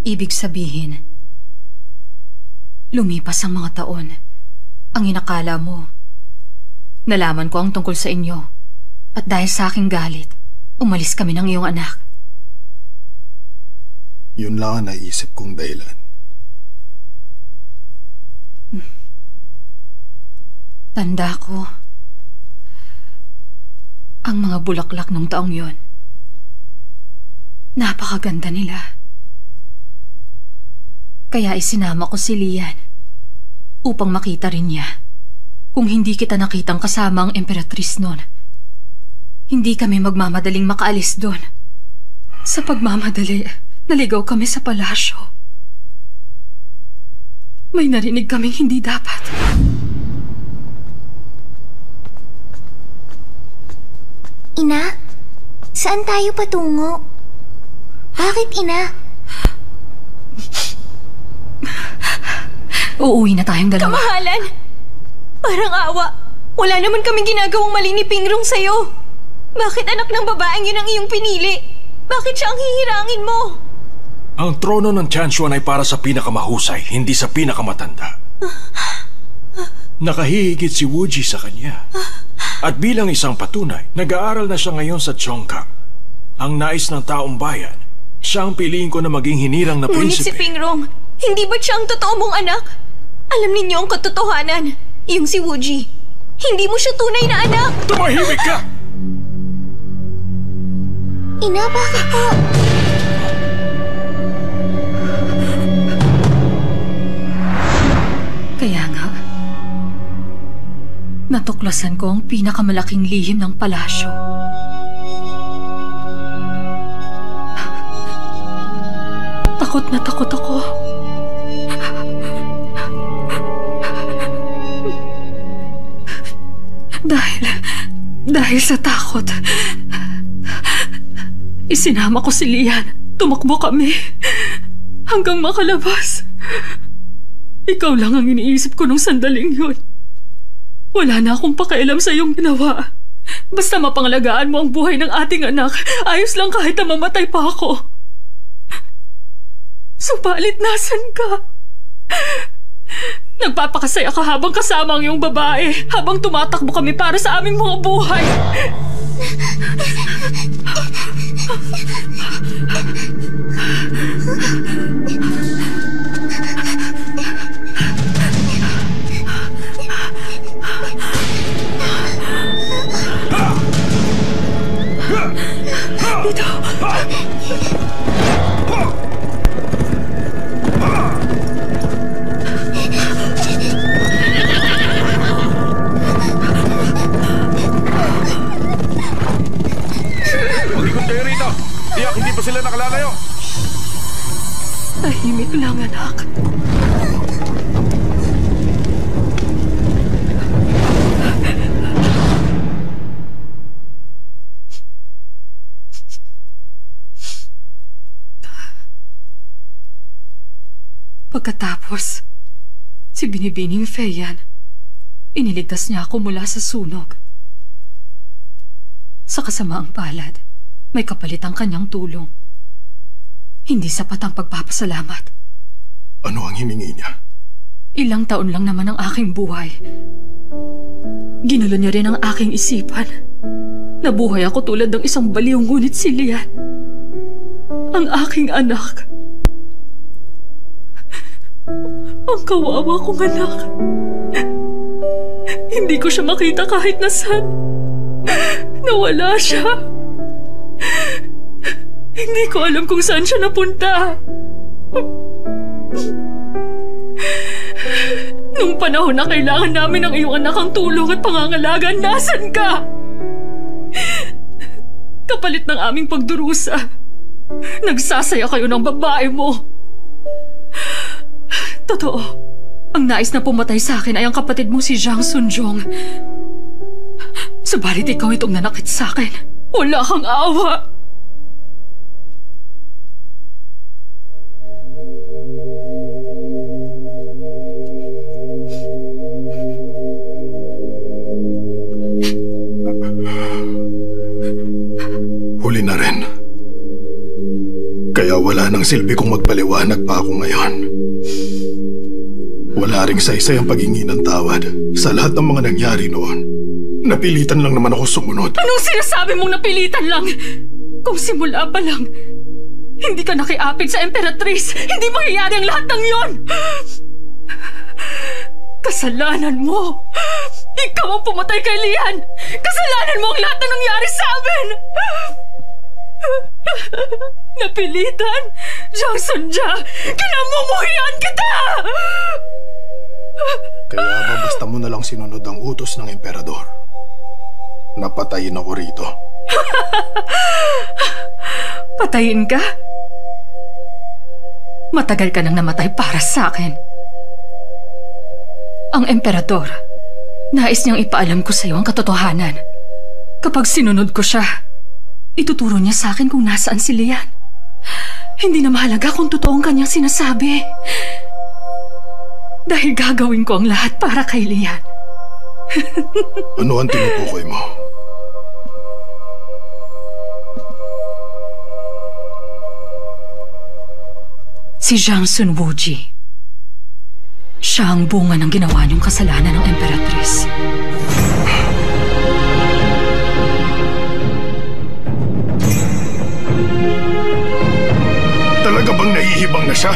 Ibig sabihin, lumipas ang mga taon. Ang inakala mo, nalaman ko ang tungkol sa inyo. At dahil sa aking galit, umalis kami ng iyong anak. Yun lang ang naisip kong dahilan. Tanda ko, ang mga bulaklak nung taong yon, napakaganda nila. Kaya isinama ko si Lian upang makita rin niya. Kung hindi kita nakitang kasama ang emperatris noon, hindi kami magmamadaling makaalis doon. Sa pagmamadali, naligaw kami sa palasyo. May narinig kaming hindi dapat. Ina, saan tayo patungo? Bakit, Ina? Uuwi na tayong dalawa. Kamahalan! Parang awa. Wala naman kaming ginagawang mali ni Pingrong sa'yo. Bakit anak ng babaeng yun ang iyong pinili? Bakit siya ang hihirangin mo? Ang trono ng Tianshuan ay para sa pinakamahusay, hindi sa pinakamatanda. Nakahihigit si Wuji sa kanya. At bilang isang patunay, nag-aaral na siya ngayon sa Chongkang. Ang nais ng taong bayan, siya ang piliin ko na maging hinirang na Ngunit prinsipe. si Pingrong, hindi ba't siya ang totoo mong anak? Alam ninyo ang katotohanan. Yung si Wuji, hindi mo siya tunay na anak. Tumahimik ka! Ina, bakit po? Kaya nga, natuklasan ko ang pinakamalaking lihim ng palasyo. Takot na takot ako. Dahil sa takot, isinama ko si Lian. Tumakbo kami hanggang makalabas. Ikaw lang ang iniisip ko nung sandaling yun. Wala na akong pakialam sa iyong ginawa. Basta mapangalagaan mo ang buhay ng ating anak, ayos lang kahit na mamatay pa ako. Subalit nasan ka? Nagpapakasaya ka habang kasama ang iyong babae, habang tumatakbo kami para sa aming mga buhay. Dito. Mag-ikot kayo rito. Tiyak, hindi pa sila nakalalayo. Tahimik lang, anak. Pagkatapos, si Binibining Feiyan, iniligtas niya ako mula sa sunog. Sa kasamaang palad, may kapalit ang kanyang tulong. Hindi sapat ang pagpapasalamat. Ano ang hiningi niya? Ilang taon lang naman ang aking buhay. Ginulo niya rin ang aking isipan. Nabuhay ako tulad ng isang baliw, ngunit si Lian, ang aking anak. Ang kawawa kong anak. Hindi ko siya makita kahit nasan. Nawala siya. Hindi ko alam kung saan siya napunta. Nung panahon na kailangan namin ng iyong anak ang tulong at pangangalaga, nasan ka? Kapalit ng aming pagdurusa, nagsasaya kayo ng babae mo. Totoo, ang nais na pumatay sa akin ay ang kapatid mo si Zhang Sunjong. Subalit ikaw itong nanakit sa akin. Wala kang awa. Huli na rin. Kaya wala nang silbi kung magpaliwanag pa ako ngayon. Wala ring saysay ang paghingi ng tawad sa lahat ng mga nangyari noon. Napilitan lang naman ako sumunod. Anong sinasabi mong napilitan lang? Kung simula pa lang, hindi ka nakiapit sa Emperatrice, hindi mangyayari ang lahat ng yon. Kasalanan mo. Ikaw ang pumatay kay Lian. Kasalanan mo ang lahat ng nangyari sa amin. Napilitan? Jiang Sunja, kinamumuhian kita! Kaya ba basta mo na lang sinunod ang utos ng emperador? Napatayin ako rito. Patayin ka? Matagal ka nang namatay para sa akin. Ang emperador, nais niyang ipaalam ko sa iyo ang katotohanan. Kapag sinunod ko siya, ituturo niya sa akin kung nasaan si Lian. Hindi na mahalaga kung totoo ang kanyang sinasabi. Dahil gagawin ko ang lahat para kay Lian. Ano ang tinutukoy mo? Si Jiang Sunwuji. Siya ang bunga ng ginawa niyong kasalanan ng Emperatrice. Talaga bang nahihibang na siya?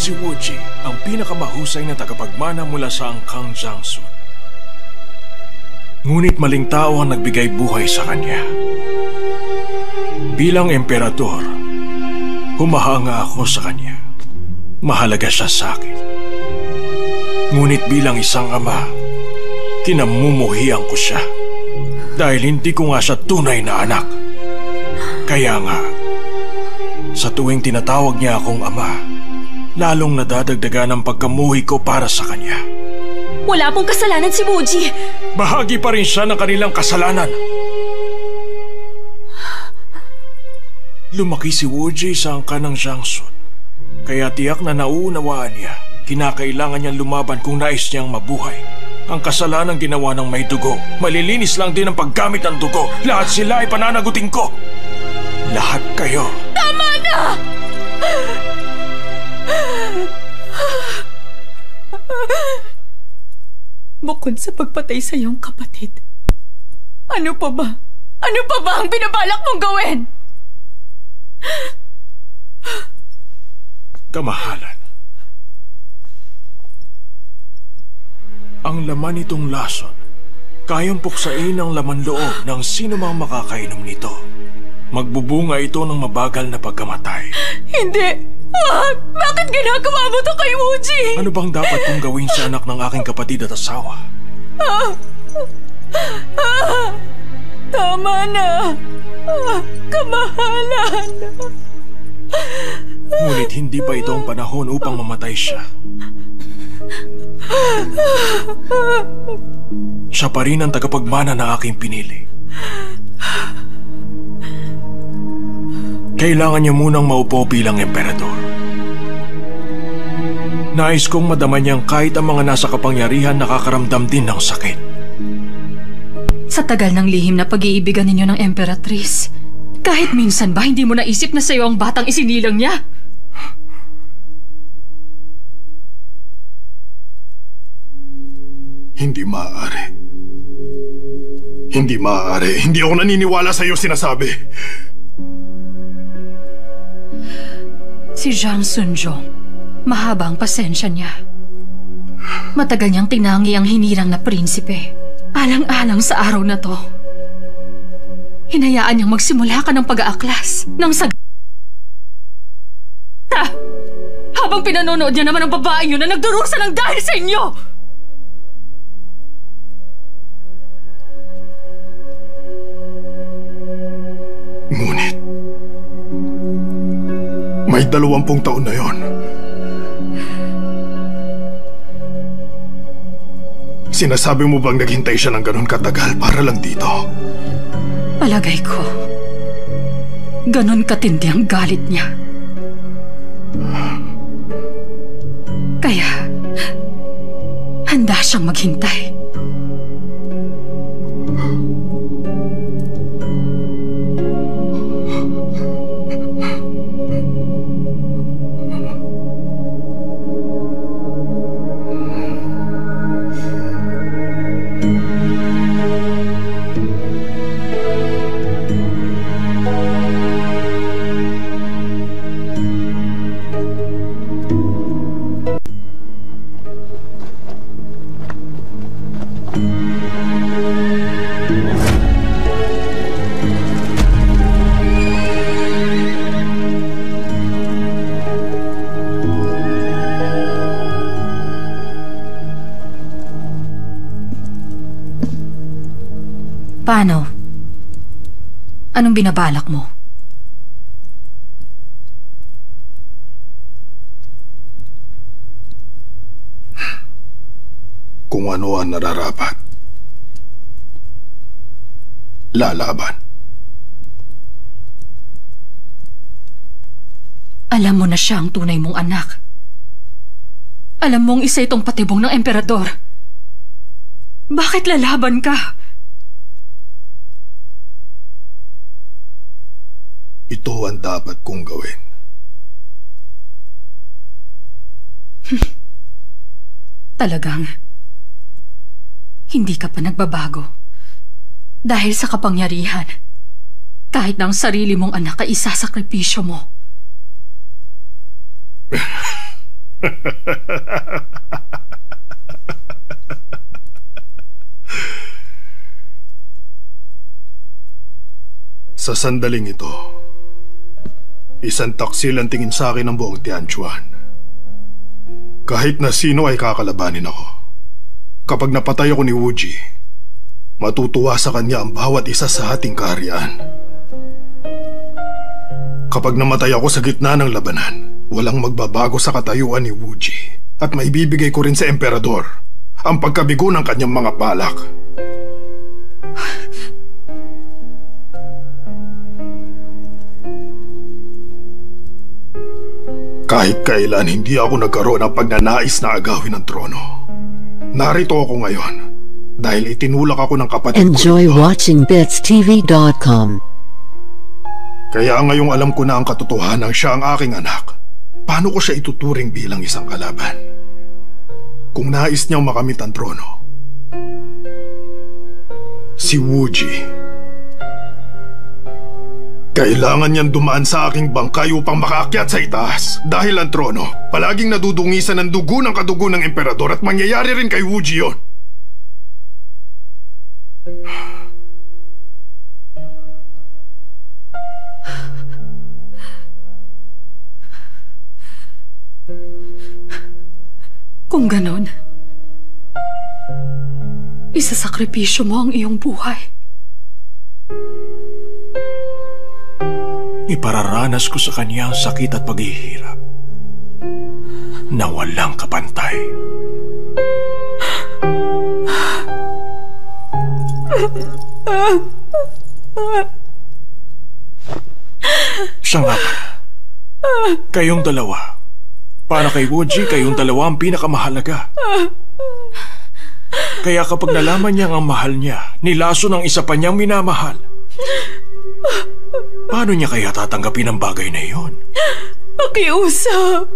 Si Wuji ang pinakamahusay na tagapagmana mula sa angkang Jiangsun. Ngunit maling tao ang nagbigay buhay sa kanya. Bilang emperador, humahanga ako sa kanya. Mahalaga siya sa akin. Ngunit bilang isang ama, kinamumuhian ko siya. Dahil hindi ko nga siya tunay na anak. Kaya nga, sa tuwing tinatawag niya akong ama, lalong nadadagdagan ang pagkamuhi ko para sa kanya. Wala pong kasalanan si Wuji. Bahagi pa rin siya ng kanilang kasalanan. Lumaki si Wuji sa angka ng Jiangsun. Kaya tiyak na nauunawaan niya, kinakailangan niyang lumaban kung nais niyang mabuhay. Ang kasalanan ginawa ng may dugo, malilinis lang din ang paggamit ng dugo. Lahat sila ay pananagutin ko. Lahat kayo. Tama na! Bukod sa pagpatay sa iyong kapatid, ano pa ba? Ano pa ba ang binabalak mong gawin? Kamahalan. Ang laman nitong lason, kayang puksain ang laman loob ng sino mang makakainom nito. Magbubunga ito ng mabagal na pagkamatay. Hindi! Wag! Bakit ginagawa mo to kay Wuji? Ano bang dapat kong gawin sa anak ng aking kapatid at asawa? Tama na! Kamahalan! Ngunit hindi pa ito ang panahon upang mamatay siya. Siya pa rin ang tagapagmana na aking pinili. Kailangan niya munang maupo bilang emperador. Nais kong madama niyang kahit ang mga nasa kapangyarihan nakakaramdam din ng sakit. Sa tagal ng lihim na pag-iibigan ninyo ng Emperatrice, kahit minsan ba hindi mo naisip na sa'yo ang batang isinilang niya? Hindi maaari. Hindi maaari. Hindi ako naniniwala sa iyo sinasabi. Si Jiang Sunjong, mahaba ang pasensya niya. Matagal niyang tinangi ang hinirang na prinsipe. Alang-alang sa araw na to. Hinayaan niyang magsimula ka ng pag-aaklas ng habang pinanonood niya naman ang babaeng yun na nagdurusa ng dahil sa inyo! Ngunit, may 20 taon na yon. Sinasabi mo bang naghintay siya ng ganun katagal para lang dito? Palagay ko, ganon katindi ang galit niya. Kaya, handa siyang maghintay. Paano? Anong binabalak mo? Kung ano ang nararapat. Lalaban. Alam mo na siya ang tunay mong anak. Alam mong isa itong patibong ng emperador. Bakit lalaban ka? Ito ang dapat kong gawin. Talagang hindi ka pa nagbabago. Dahil sa kapangyarihan, kahit na ang sarili mong anak ay isasakripisyo mo. Sa sandaling ito, isang taksil ang tingin sa akin ng buong Tianchuan. Kahit na sino ay kakalabanin ako. Kapag napatay ako ni Wuji, matutuwa sa kanya ang bawat isa sa ating kaharian. Kapag namatay ako sa gitna ng labanan, walang magbabago sa katayuan ni Wuji at maibibigay ko rin sa emperador ang pagkabigo ng kanyang mga balak. Kahit kailan hindi ako nagkaroon ng pagnanais na agawin ang trono. Narito ako ngayon dahil itinulak ako ng kapatid ko. Enjoy watching BitsTV.com. Kaya ngayong alam ko na ang katotohanan siya ang aking anak, paano ko siya ituturing bilang isang kalaban? Kung nais niyang makamit ang trono, si Wuji, kailangan niyang dumaan sa aking bangkay upang makaakyat sa itaas. Dahil ang trono, palaging nadudungisan ng dugo ng kadugo ng emperador at mangyayari rin kay Wuji yun. Kung ganon, isasakripisyo mo ang iyong buhay. Ipararanas ko sa kanya ang sakit at paghihirap na walang kapantay. Siya nga pala. Kayong dalawa. Para kay Wuji, kayong dalawa ang pinakamahalaga. Kaya kapag nalaman niya ang mahal niya, nilaso ng isa pa niyang minamahal, paano niya kaya tatanggapin ang bagay na iyon? Pakiusap.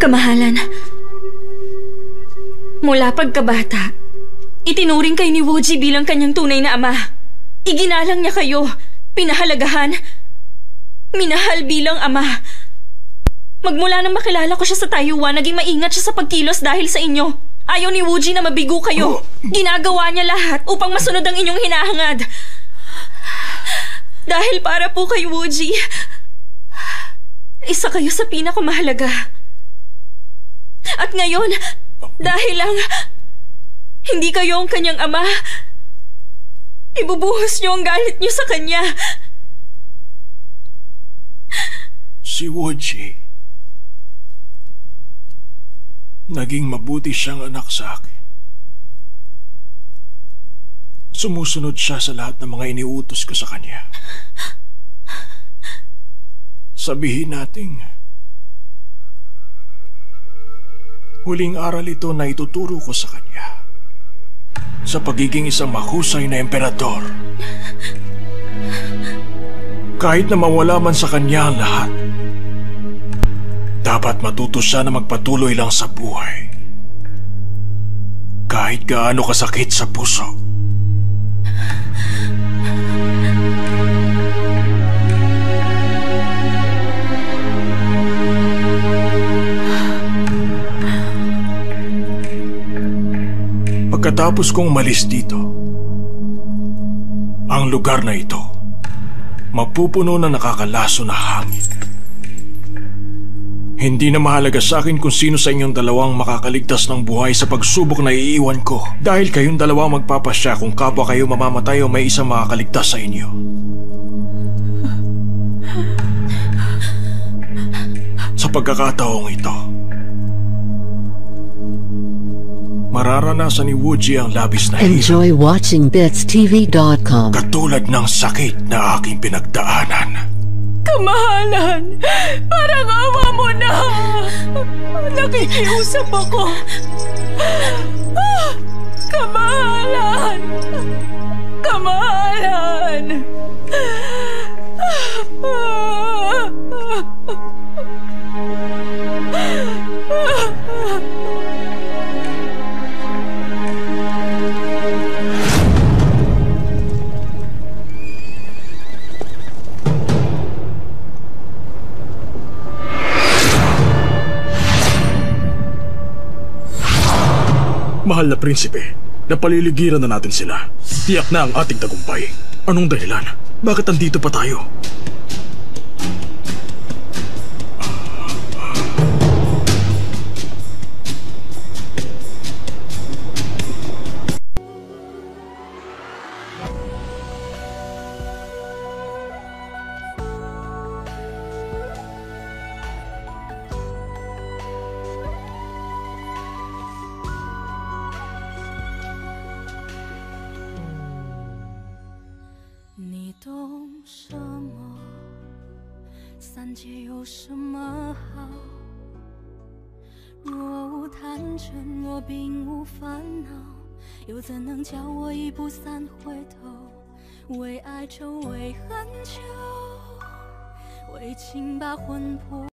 Kamahalan, mula pagkabata, itinuring kay ni Wuji bilang kanyang tunay na ama. Iginalang niya kayo, pinahalagahan, minahal bilang ama. Magmula nang makilala ko siya sa Taiwan, naging maingat siya sa pagkilos dahil sa inyo. Ayaw ni Wuji na mabigo kayo. Ginagawa niya lahat upang masunod ang inyong hinahangad. Dahil para po kay Wuji, isa kayo sa pinakamahalaga. At ngayon, dahil lang hindi kayo ang kanyang ama, ibubuhos niyo ang galit niyo sa kanya. Si Woji, naging mabuti siyang anak sa akin. Sumusunod siya sa lahat ng mga iniutos ko sa kanya. Sabihin nating huling aral ito na ituturo ko sa kanya sa pagiging isang mahusay na emperador. Kahit na mawala man sa kanya ang lahat, dapat matuto siya na magpatuloy lang sa buhay. Kahit gaano kasakit sa puso. Pagkatapos kong umalis dito, ang lugar na ito mapupuno na nakakalaso na hangin. Hindi na mahalaga sa akin kung sino sa inyong dalawang makakaligtas ng buhay sa pagsubok na iiwan ko, dahil kayong dalawa magpapasya kung kapwa kayo mamamatay o may isang makakaligtas sa inyo. Sa pagkakataong ito, mararanasan ni Woji ang labis na hirap. Enjoy watching BitsTV.com. Katulad ng sakit na aking pinagdaanan. Kamahalan! Parang awa mo na! Nakikiusap ako! Kamahalan! Kamahalan! Mahal na prinsipe, napaliligiran na natin sila. Tiyak na ang ating tagumpay. Anong dahilan? Bakit andito pa tayo?叫我一步三回头，为爱愁，为恨求，为情把魂魄